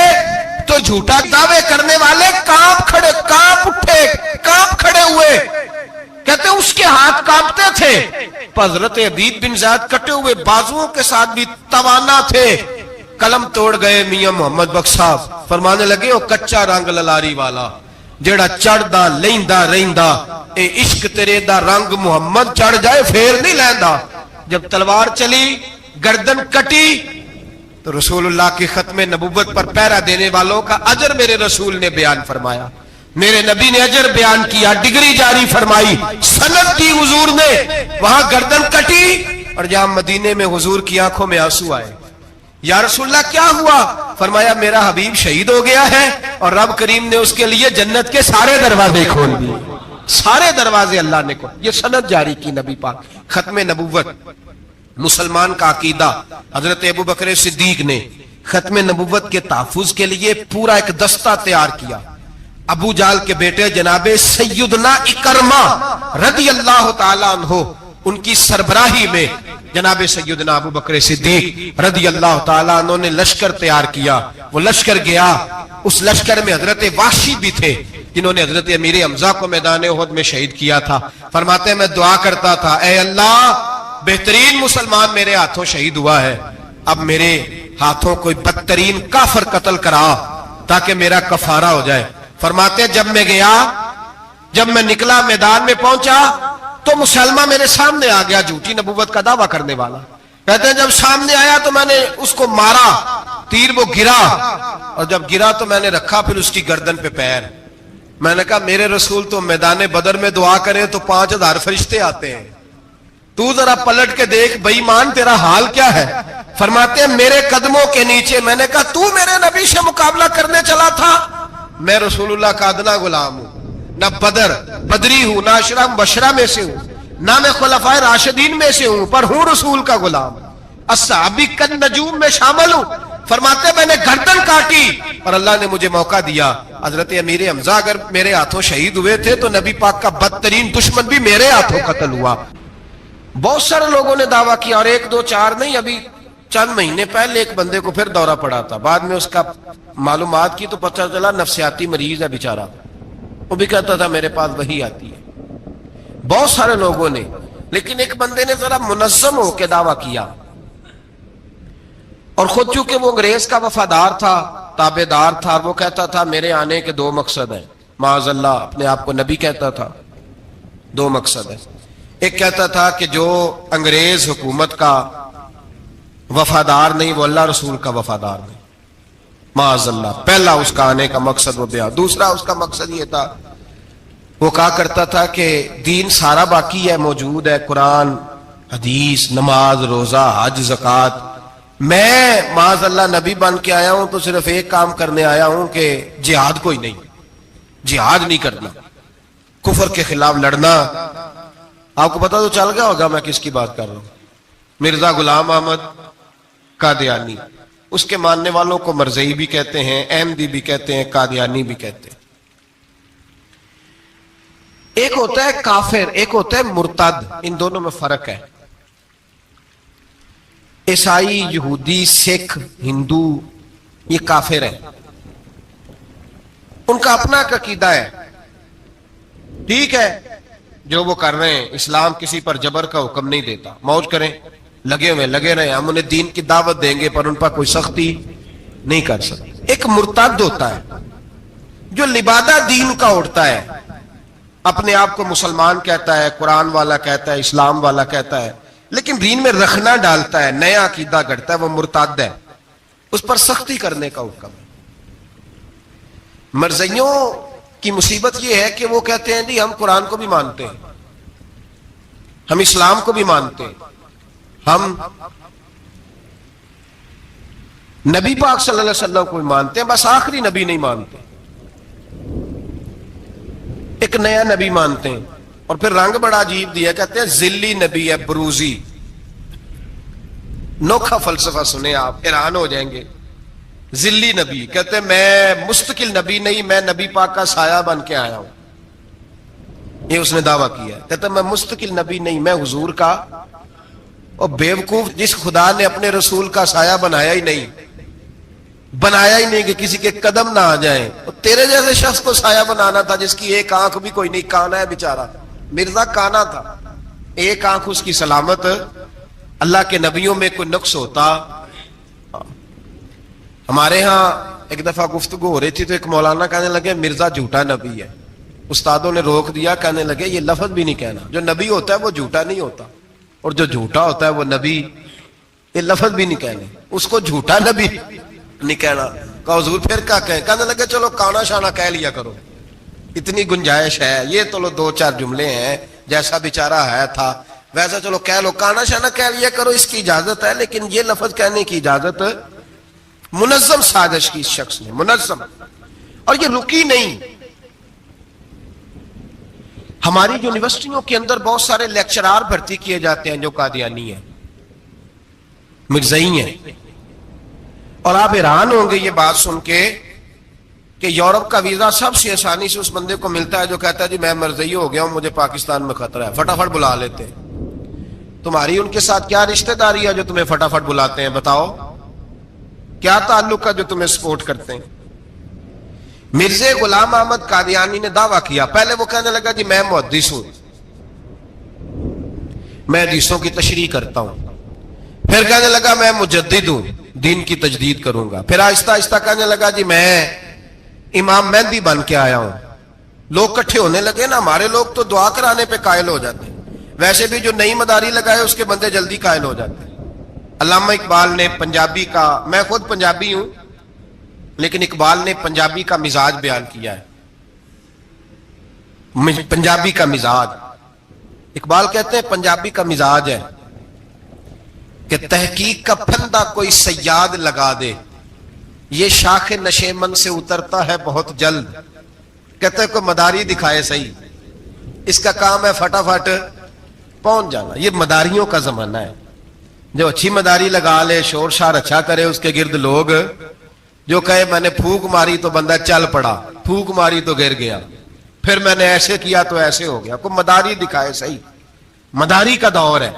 تو جھوٹا دعوے کرنے والے کانپ اٹھے، کانپ کھڑے ہوئے. کہتے ہیں اس کے ہاتھ کانپتے تھے. حضرت حبیب بن زید کٹے ہوئے بازوؤں کے ساتھ بھی توانا تھے. قلم توڑ گئے میاں محمد بخش صاحب، فرمانے لگے وہ کچا رنگ للاری والا جیڑا چڑھدا لیندا رہندا، اے عشق تیرے دا رنگ محمد چڑھ جائے پھر نہیں لیندا. جب تلوار چلی، گردن کٹی تو رسول اللہ کی ختم نبوت پر پہرا دینے والوں کا اجر میرے رسول نے بیان فرمایا، میرے نبی نے اجر بیان کیا، ڈگری جاری فرمائی، سند دی حضور نے. وہاں گردن کٹی اور جہاں مدینے میں حضور کی آنکھوں میں آنسو آئے. یا رسول اللہ کیا ہوا؟ فرمایا میرا حبیب شہید ہو گیا ہے اور رب کریم نے اس کے لیے جنت کے سارے دروازے کھول دیے، سارے دروازے اللہ نے کھول. یہ سند جاری کی نبی پاک، ختم نبوت. مسلمان کا عقیدہ حضرت ابو بکر صدیق نے ختم نبوت کے تحفظ کے لیے پورا ایک دستہ تیار کیا. ابو جال کے بیٹے جناب سیدنا اکرمہ رضی اللہ تعالی عنہ ان کی سربراہی میں جناب سیدنا ابو بکر صدیق رضی اللہ تعالی عنہ نے لشکر تیار کیا. وہ لشکر گیا, اس لشکر میں حضرت وحشی بھی تھے جنہوں نے حضرت امیر حمزہ کو میدان احد میں شہید کیا تھا. فرماتے ہیں میں دعا کرتا تھا, اے اللہ بہترین مسلمان میرے ہاتھوں شہید ہوا ہے, اب میرے ہاتھوں کوئی بدترین کافر قتل کرا تاکہ میرا کفارہ ہو جائے. فرماتے ہیں جب میں نکلا میدان میں پہنچا تو مسلمہ میرے سامنے آ گیا, جھوٹی نبوت کا دعویٰ کرنے والا. کہتے ہیں جب سامنے آیا تو میں نے اس کو مارا, تیر وہ گرا, اور جب گرا تو میں نے رکھا پھر اس کی گردن پہ پیر. میں نے کہا میرے رسول تو میدان بدر میں دعا کرے تو 5000 فرشتے آتے ہیں, تو ذرا پلٹ کے دیکھ بے ایمان تیرا حال کیا ہے. فرماتے ہیں میرے قدموں کے نیچے, میں نے کہا تو میرے نبی سے مقابلہ کرنے چلا تھا؟ میں رسول اللہ کا ادنا غلام ہوں, نہ بدری ہوں, نہ اشرا مبشرہ میں سے ہوں, نہ میں خلفائے راشدین میں سے ہوں, پر ہوں رسول کا غلام. الصحابی کن نجوم میں شامل ہوں. فرماتے میں نے گردن کاٹی اور اللہ نے مجھے موقع دیا. حضرت امیر حمزہ اگر میرے ہاتھوں شہید ہوئے تھے تو نبی پاک کا بدترین دشمن بھی میرے ہاتھوں قتل ہوا. بہت سارے لوگوں نے دعویٰ کیا, اور 1 2 4 نہیں, ابھی چند مہینے پہلے ایک بندے کو پھر دورہ پڑا تھا. بعد میں اس کا معلومات کی تو پتہ چلا نفسیاتی مریض ہے بیچارہ. وہ بھی کہتا تھا میرے پاس وہی آتی ہے. بہت سارے لوگوں نے, لیکن ایک بندے نے ذرا منظم ہو کے دعویٰ کیا, اور خود چونکہ وہ انگریز کا وفادار تھا, تابع دار تھا, وہ کہتا تھا میرے آنے کے 2 مقصد ہیں. معاذ اللہ اپنے آپ کو نبی کہتا تھا. 2 مقصد ہیں. ایک کہتا تھا کہ جو انگریز حکومت کا وفادار نہیں وہ اللہ رسول کا وفادار نہیں. معاذ اللہ, پہلا اس کا آنے کا مقصد وہ بیان. دوسرا اس کا مقصد یہ تھا, وہ کہا کرتا تھا کہ دین سارا باقی ہے, موجود ہے, قرآن, حدیث, نماز, روزہ, حج, زکوٰۃ. میں معاذ اللہ نبی بن کے آیا ہوں تو صرف ایک کام کرنے آیا ہوں کہ جہاد کوئی نہیں, جہاد نہیں کرنا, کفر کے خلاف لڑنا. آپ کو پتا تو چل گیا ہوگا میں کس کی بات کر رہا ہوں. مرزا غلام احمد قادیانی, اس کے ماننے والوں کو مرزئی بھی کہتے ہیں, احمدی بھی کہتے ہیں, قادیانی بھی کہتے ہیں. ایک ہوتا ہے کافر, ایک ہوتا ہے مرتد. ان دونوں میں فرق ہے. عیسائی, یہودی, سکھ, ہندو یہ کافر ہیں, ان کا اپنا عقیدہ ہے. ٹھیک ہے جو وہ کر رہے ہیں, اسلام کسی پر جبر کا حکم نہیں دیتا, موج کریں, لگے رہے, ہم انہیں دین کی دعوت دیں گے پر ان پر کوئی سختی نہیں کر سکتے. ایک مرتد ہوتا ہے جو لبادہ دین کا اڑتا ہے, اپنے آپ کو مسلمان کہتا ہے, قرآن والا کہتا ہے, اسلام والا کہتا ہے, لیکن دین میں رخنا ڈالتا ہے, نیا عقیدہ کرتا ہے, وہ مرتد ہے, اس پر سختی کرنے کا حکم ہے. مرزائیوں کی مصیبت یہ ہے کہ وہ کہتے ہیں جی ہم قرآن کو بھی مانتے ہیں, ہم اسلام کو بھی مانتے ہیں, ہم نبی پاک صلی اللہ علیہ وسلم کو بھی مانتے ہیں, بس آخری نبی نہیں مانتے, ایک نیا نبی مانتے ہیں. اور پھر رنگ بڑا عجیب دیا, کہتے ہیں ذلی نبی ہے, بروزی. نوکھا فلسفہ سنے آپ حیران ہو جائیں گے. ذلی نبی کہتے ہیں میں مستقل نبی نہیں, میں نبی پاک کا سایہ بن کے آیا ہوں. یہ اس نے دعویٰ کیا ہے. کہتے ہیں میں مستقل نبی نہیں, میں حضور کا. اور بیوقوف, جس خدا نے اپنے رسول کا سایہ بنایا ہی نہیں کہ کسی کے قدم نہ آ جائیں. اور تیرے جیسے شخص کو سایہ بنانا تھا جس کی ایک آنکھ بھی کوئی نہیں, کانا ہے بیچارہ, مرزا کانا تھا, ایک آنکھ اس کی سلامت. اللہ کے نبیوں میں کوئی نقص ہوتا. ہمارے ہاں ایک دفعہ گفتگو ہو رہی تھی تو ایک مولانا کہنے لگے مرزا جھوٹا نبی ہے. استادوں نے روک دیا, کہنے لگے یہ لفظ بھی نہیں کہنا, جو نبی ہوتا ہے وہ جھوٹا نہیں ہوتا, اور جو جھوٹا ہوتا ہے وہ نبی. یہ لفظ بھی نہیں کہنے, اس کو جھوٹا نبی نہیں کہنا. کہا حضور پھر کیا کہیں؟ کہنے لگے چلو کانا شانا کہہ لیا کرو, اتنی گنجائش ہے, یہ تو 2-4 جملے ہیں, جیسا بیچارہ ہے تھا ویسا چلو کہہ لو, کانا شانا کہہ لیا کرو, اس کی اجازت ہے. لیکن یہ لفظ کہنے کی اجازت منظم سازش کی اس شخص نے, منظم, اور یہ رکی نہیں. ہماری یونیورسٹیوں کے اندر بہت سارے لیکچرار بھرتی کیے جاتے ہیں جو قادیانی ہیں. مرزئی ہیں. اور آپ حیران ہوں گے یہ بات سن کے کہ یورپ کا ویزا سب سے آسانی سے اس بندے کو ملتا ہے جو کہتا ہے جی میں مرزئی ہو گیا ہوں, مجھے پاکستان میں خطرہ ہے, فٹافٹ بلا لیتے ہیں. تمہاری ان کے ساتھ کیا رشتہ داری ہے جو تمہیں فٹافٹ بلاتے ہیں؟ بتاؤ کیا تعلق ہے جو تمہیں سپورٹ کرتے ہیں؟ مرزا غلام احمد قادیانی نے دعویٰ کیا, پہلے وہ کہنے لگا جی میں محدث ہوں, میں حدیثوں کی تشریح کرتا ہوں. پھر کہنے لگا میں مجدد ہوں, دین کی تجدید کروں گا. پھر آہستہ آہستہ کہنے لگا جی میں امام مہدی بن کے آیا ہوں. لوگ کٹھے ہونے لگے نا, ہمارے لوگ تو دعا کرانے پہ قائل ہو جاتے ہیں, ویسے بھی جو نئی مداری لگائے اس کے بندے جلدی قائل ہو جاتے ہیں. علامہ اقبال نے پنجابی کا, میں خود پنجابی ہوں لیکن اقبال نے پنجابی کا مزاج بیان کیا ہے. پنجابی کا مزاج, اقبال کہتے ہیں پنجابی کا مزاج ہے کہ تحقیق کا پھندا کوئی سیاد لگا دے, یہ شاخ نشیمن سے اترتا ہے بہت جلد. کہتے ہیں کوئی مداری دکھائے صحیح, اس کا کام ہے فٹافٹ پہنچ جانا. یہ مداریوں کا زمانہ ہے, جو اچھی مداری لگا لے, شور شار اچھا کرے, اس کے گرد لوگ جو کہے میں نے پھونک ماری تو بندہ چل پڑا, پھونک ماری تو گر گیا, پھر میں نے ایسے کیا تو ایسے ہو گیا. کوئی مداری دکھائے صحیح, مداری کا دور ہے.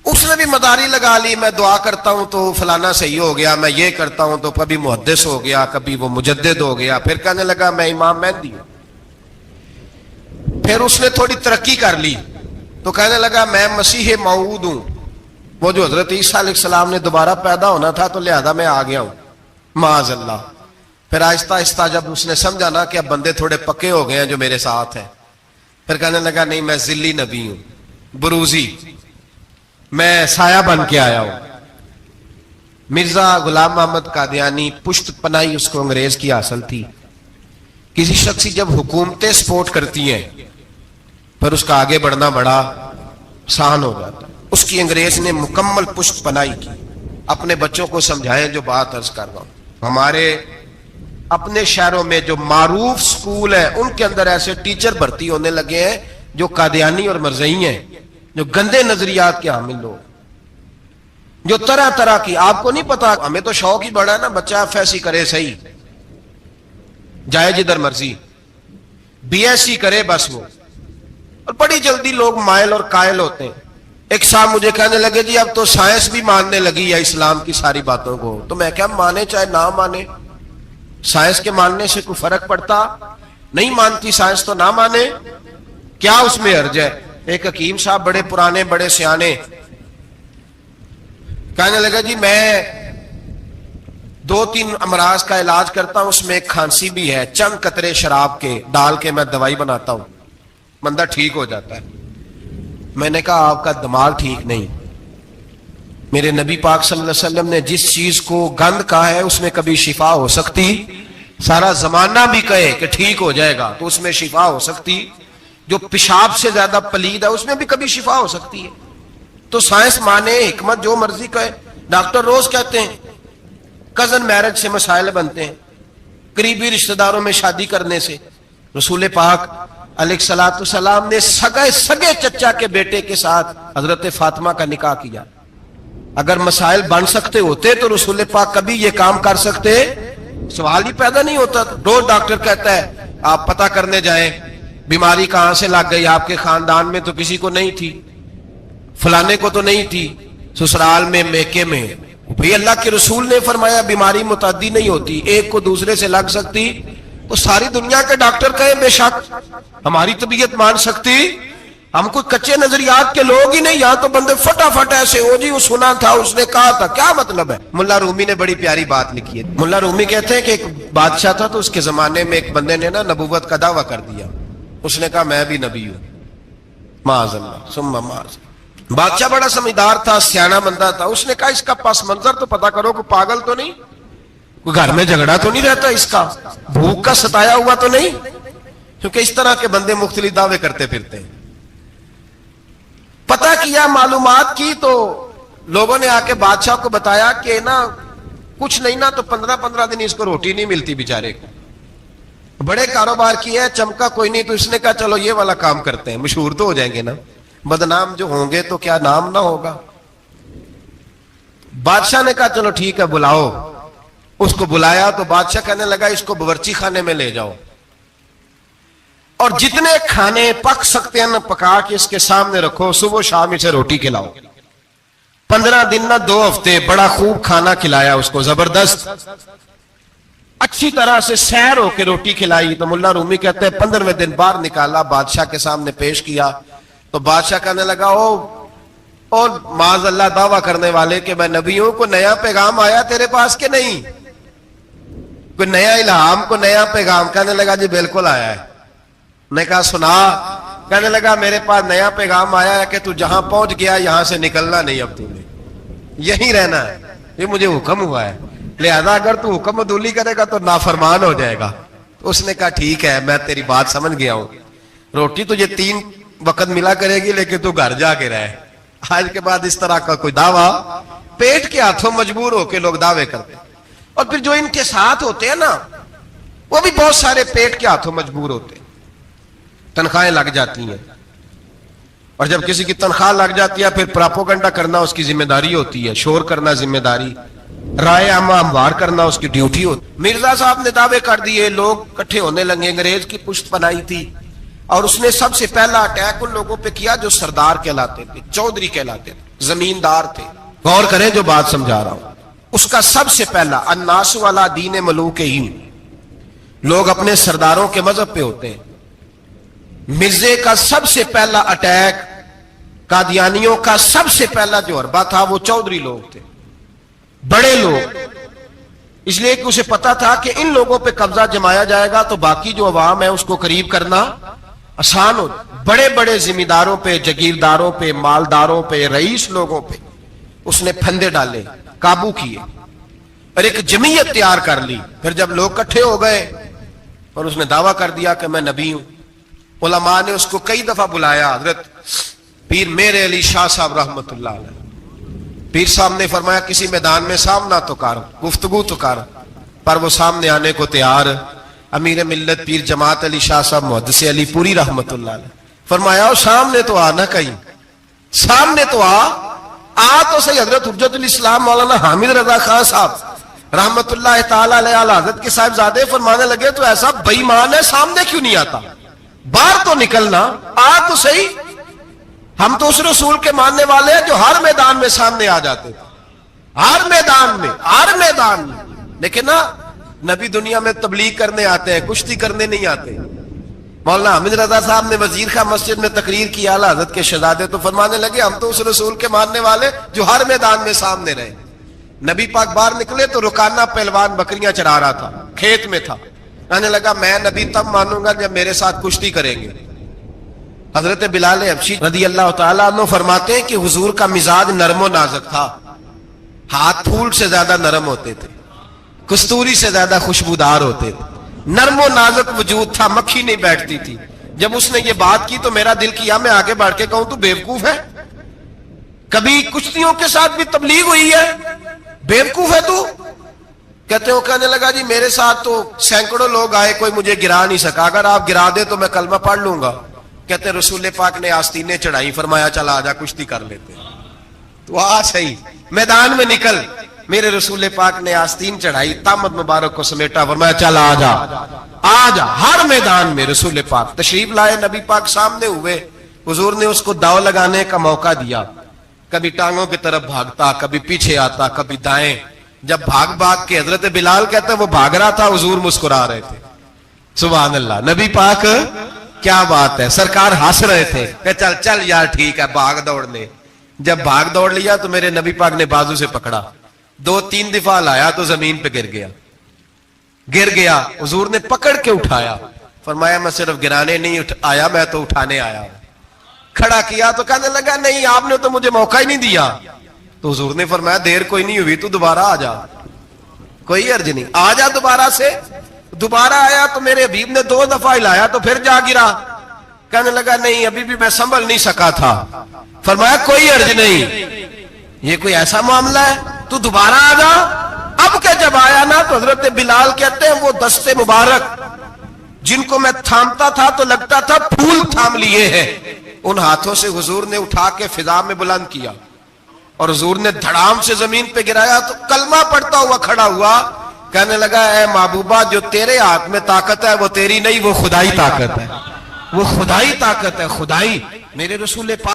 اس نے بھی مداری لگا لی, میں دعا کرتا ہوں تو فلانا صحیح ہو گیا, میں یہ کرتا ہوں تو کبھی محدث ہو گیا, کبھی وہ مجدد ہو گیا. پھر کہنے لگا میں امام مہدی ہوں. پھر اس نے تھوڑی ترقی کر لی تو کہنے لگا میں مسیح موعود ہوں, وہ جو حضرت عیسیٰ علیہ السلام نے دوبارہ پیدا ہونا تھا تو لہذا میں آ گیا ہوں, معاذ اللہ. پھر آہستہ آہستہ جب اس نے سمجھا نا کہ اب بندے تھوڑے پکے ہو گئے ہیں جو میرے ساتھ ہیں, پھر کہنے لگا نہیں میں ذلی نبی ہوں, بروزی, میں سایہ بن کے آیا ہوں. مرزا غلام محمد قادیانی پشت پناہی اس کو انگریز کی حاصل تھی. کسی شخصی جب حکومتیں سپورٹ کرتی ہیں پھر اس کا آگے بڑھنا بڑا آسان ہو جاتا. اس کی انگریز نے مکمل پشت پناہی کی. اپنے بچوں کو سمجھائیں جو بات عرض کر رہا ہوں. ہمارے اپنے شہروں میں جو معروف سکول ہیں ان کے اندر ایسے ٹیچر بھرتی ہونے لگے ہیں جو قادیانی اور مرزئی ہیں, جو گندے نظریات کے حامل لوگ, جو طرح طرح کی, آپ کو نہیں پتا, ہمیں تو شوق ہی بڑا ہے نا, بچہ ایف ایس سی کرے صحیح, جائے جدھر مرضی, بی ایس سی کرے بس وہ, اور بڑی جلدی لوگ مائل اور قائل ہوتے ہیں. ایک صاحب مجھے کہنے لگے جی اب تو سائنس بھی ماننے لگی ہے اسلام کی ساری باتوں کو. تو میں کیا مانے چاہے نہ مانے, سائنس کے ماننے سے کوئی فرق پڑتا نہیں, مانتی سائنس تو نہ مانے, کیا اس میں حرج ہے. ایک حکیم صاحب بڑے پرانے بڑے سیانے کہنے لگا جی میں 2-3 امراض کا علاج کرتا ہوں, اس میں ایک کھانسی بھی ہے, چند قطرے شراب کے ڈال کے میں دوائی بناتا ہوں, بندہ ٹھیک ہو جاتا ہے. میں نے کہا آپ کا دماغ ٹھیک نہیں. میرے نبی پاک صلی اللہ علیہ وسلم نے جس چیز کو گند کہا ہے اس میں کبھی شفا ہو سکتی, سارا زمانہ بھی کہے کہ ٹھیک ہو جائے گا تو اس میں شفا ہو سکتی. جو پیشاب سے زیادہ پلید ہے اس میں بھی کبھی شفا ہو سکتی ہے. تو سائنس مانے, حکمت جو مرضی کہے. ڈاکٹر روز کہتے ہیں کزن میرج سے مسائل بنتے ہیں, قریبی رشتہ داروں میں شادی کرنے سے. رسول پاک علیہ الصلوۃ والسلام نے سگے چچا کے بیٹے کے ساتھ حضرت فاطمہ کا نکاح کیا. اگر مسائل بن سکتے ہوتے تو رسول پاک کبھی یہ کام کر سکتے, سوال ہی پیدا نہیں ہوتا. روز ڈاکٹر کہتا ہے آپ پتہ کرنے جائیں بیماری کہاں سے لگ گئی, آپ کے خاندان میں تو کسی کو نہیں تھی, فلانے کو تو نہیں تھی, سسرال میں میکے میں. بھئی اللہ کے رسول نے فرمایا بیماری متعدی نہیں ہوتی, ایک کو دوسرے سے لگ سکتی. تو ساری دنیا کے ڈاکٹر کہیں بے شک ہماری طبیعت مان سکتی, ہم کوئی کچے نظریات کے لوگ ہی نہیں. یہاں تو بندے فٹافٹ ایسے ہو جی وہ سنا تھا, اس نے کہا تھا, کیا مطلب ہے. ملا رومی نے بڑی پیاری بات لکھی ہے. ملا رومی کہتے ہیں کہ ایک بادشاہ تھا تو اس کے زمانے میں ایک بندے نے نا نبوت کا دعویٰ کر دیا. اس نے کہا میں بھی نبی ہوں, معاذ اللہ ثم معاذ. بادشاہ بڑا سمجھدار تھا, سیانا بندہ تھا. اس نے کہا اس کا پس منظر تو پتا کرو, کوئی پاگل تو نہیں, کوئی گھر میں جھگڑا تو نہیں رہتا, اس کا بھوک کا ستایا ہوا تو نہیں, کیونکہ اس طرح کے بندے مختلف دعوے کرتے پھرتے ہیں. پتہ کیا, معلومات کی, تو لوگوں نے آ کے بادشاہ کو بتایا کہ نا کچھ نہیں نا تو 15 دن اس کو روٹی نہیں ملتی بیچارے کو. بڑے کاروبار کیے ہیں, چمکا کوئی نہیں, تو اس نے کہا چلو یہ والا کام کرتے ہیں, مشہور تو ہو جائیں گے نا, بدنام جو ہوں گے تو کیا نام نہ ہوگا. بادشاہ نے کہا چلو ٹھیک ہے بلاؤ. اس کو بلایا تو بادشاہ کہنے لگا اس کو باورچی خانے میں لے جاؤ اور جتنے کھانے پک سکتے ہیں نہ پکا کے اس کے سامنے رکھو, صبح شام اسے روٹی کھلاؤ. 15 دن نہ 2 ہفتے بڑا خوب کھانا کھلایا اس کو, زبردست اچھی طرح سے سیر ہو کے روٹی کھلائی. تو ملا رومی کہتے ہیں 15ویں دن باہر نکالا, بادشاہ کے سامنے پیش کیا تو بادشاہ کہنے لگا اور معاذ اللہ دعویٰ کرنے والے کہ میں نبی ہوں, کو نیا پیغام آیا تیرے پاس کہ نہیں, کوئی نیا الہام, کو نیا پیغام؟ کہنے لگا جی بالکل آیا ہے. نے کہا سنا. کہنے لگا میرے پاس نیا پیغام آیا ہے کہ تو جہاں پہنچ گیا یہاں سے نکلنا نہیں, اب تو نے یہیں رہنا ہے, یہ مجھے حکم ہوا ہے, لہذا اگر تو حکم عدولی کرے گا تو نافرمان ہو جائے گا. تو اس نے کہا ٹھیک ہے میں تیری بات سمجھ گیا ہوں, روٹی تجھے 3 وقت ملا کرے گی لیکن تو گھر جا کے رہے. آج کے بعد اس طرح کا کوئی دعویٰ, پیٹ کے ہاتھوں مجبور ہو کے لوگ دعوے کرتے ہیں. اور پھر جو ان کے ساتھ ہوتے ہیں نا وہ بھی بہت سارے پیٹ کے ہاتھوں مجبور ہوتے ہیں, تنخواہیں لگ جاتی ہیں, اور جب کسی کی تنخواہ لگ جاتی ہے پھر پراپوگنڈا کرنا اس کی ذمہ داری ہوتی ہے, شور کرنا ذمہ داری, رائے عامہ ہموار کرنا اس کی ڈیوٹی ہوتی. مرزا صاحب نے دعوے کر دیے, لوگ اکٹھے ہونے لگے, انگریز کی پشت بنائی تھی اور اس نے سب سے پہلا اٹیک ان لوگوں پہ کیا جو سردار کہلاتے تھے, چودھری کہلاتے تھے, زمیندار تھے. غور کریں جو بات سمجھا رہا ہوں. اس کا سب سے پہلا الناس والا دین ملوک ہی, لوگ اپنے سرداروں کے مذہب پہ ہوتے ہیں. مرزے کا سب سے پہلا اٹیک, قادیانیوں کا سب سے پہلا جو حربہ تھا وہ چودھری لوگ تھے, بڑے لوگ, اس لیے کہ اسے پتا تھا کہ ان لوگوں پہ قبضہ جمایا جائے گا تو باقی جو عوام ہے اس کو قریب کرنا آسان ہو. بڑے بڑے ذمہ پہ, جگیرداروں پہ, مالداروں پہ, رئیس لوگوں پہ اس نے پھندے ڈالے, قابو کیے اور ایک جمعیت تیار کر لی. پھر جب لوگ اکٹھے ہو گئے اور اس نے دعویٰ کر دیا کہ میں نبی ہوں, علماء نے اس کو کئی دفعہ بلایا. حضرت پیر میرے علی شاہ صاحب رحمت اللہ علیہ, پیر صاحب نے فرمایا کسی میدان میں سامنا تو کر, گفتگو تو کر, پر وہ سامنے آنے کو تیار. امیر ملت پیر جماعت علی شاہ صاحب محدث علی پوری رحمت اللہ علیہ فرمایا سامنے تو آنا, کہیں سامنے تو آ تو صحیح. حضرت حجت الاسلام مولانا حامد رضا خان صاحب رحمت اللہ تعالی علیہ حضرت کے صاحبزادے فرمانے لگے تو ایسا بے ایمان ہے, سامنے کیوں نہیں آتا, باہر تو نکلنا, آ تو صحیح. ہم تو اس رسول کے ماننے والے ہیں جو ہر میدان میں سامنے آ جاتے تھے, ہر میدان میں, ہر میدان میں. لیکن نا نبی دنیا میں تبلیغ کرنے آتے ہیں, کشتی کرنے نہیں آتے. مولانا حامد رضا صاحب نے وزیر خان مسجد میں تقریر کی, اعلیٰ حضرت کے شہزادے تو فرمانے لگے ہم تو اس رسول کے ماننے والے جو ہر میدان میں سامنے رہے. نبی پاک باہر نکلے تو رکانہ پہلوان بکریاں چرا رہا تھا, کھیت میں تھا. کہنے لگا میں نبی تب مانوں گا جب میرے ساتھ کشتی کریں گے. حضرت بلال حبشی رضی اللہ تعالیٰ عنہ فرماتے ہیں کہ حضور کا مزاج نرم و نازک تھا, ہاتھ پھول سے زیادہ نرم ہوتے تھے, کستوری سے زیادہ خوشبودار ہوتے تھے, نرم و نازک وجود تھا, مکھی نہیں بیٹھتی تھی. جب اس نے یہ بات کی تو میرا دل کیا میں آگے بڑھ کے کہوں تو بیوقوف ہے, کبھی کشتیوں کے ساتھ بھی تبلیغ ہوئی ہے, بیوقوف ہے تو. کہتے ہو, کہنے لگا جی میرے ساتھ تو سینکڑوں لوگ آئے, کوئی مجھے گرا نہیں سکا, اگر آپ گرا دے تو میں کلمہ پڑھ لوں گا. کہتے رسول پاک نے آستینیں چڑھائی, فرمایا چل آ جا کشتی کر لیتے. تو آ صحیح میدان میں نکل, میرے رسول پاک نے آستین چڑھائی, تامت مبارک کو سمیٹا, فرمایا چل آ جا, آ جا. ہر میدان میں رسول پاک تشریف لائے, نبی پاک سامنے ہوئے, حضور نے اس کو داؤ لگانے کا موقع دیا. کبھی ٹانگوں کی طرف بھاگتا, کبھی پیچھے آتا, کبھی دائیں. جب بھاگ بھاگ کے حضرت بلال کہتے ہیں وہ بھاگ رہا تھا, حضور مسکرا رہے تھے. سبحان اللہ, نبی پاک کیا بات ہے, سرکار ہنس رہے تھے کہ چل چل یار ٹھیک ہے بھاگ دوڑ لے. جب بھاگ دوڑ لیا تو میرے نبی پاک نے بازو سے پکڑا, 2-3 دفعہ لایا تو زمین پہ گر گیا. حضور نے پکڑ کے اٹھایا, فرمایا میں صرف گرانے نہیں آیا, میں تو اٹھانے آیا. کھڑا کیا تو کہنے لگا نہیں آپ نے تو مجھے موقع ہی نہیں دیا. تو حضور نے فرمایا دیر کوئی نہیں ہوئی, تو دوبارہ آ جا, کوئی عرض نہیں, آ جا دوبارہ سے. دوبارہ آیا تو میرے حبیب نے 2 دفعہ ہلایا تو پھر جا گرا. کہنے لگا نہیں ابھی بھی میں سنبھل نہیں سکا تھا. فرمایا کوئی عرض نہیں, یہ کوئی ایسا معاملہ ہے, تو دوبارہ آ جا. اب کہ جب آیا نا تو حضرت بلال کہتے ہیں وہ دستے مبارک جن کو میں تھامتا تھا تو لگتا تھا پھول تھام لیے ہیں, ان ہاتھوں سے حضور نے اٹھا کے فضا میں بلند کیا. اور حضور نے دھڑام سے زمین پہ گرایا تو کلمہ پڑھتا ہوا کھڑا ہوا، کہنے لگا اے محبوبہ جو تیرے ہاتھ میں طاقت ہے وہ تیری نہیں، وہ خدائی طاقت ہے، وہ خدائی طاقت ہے، خدائی۔ میرے رسول پاک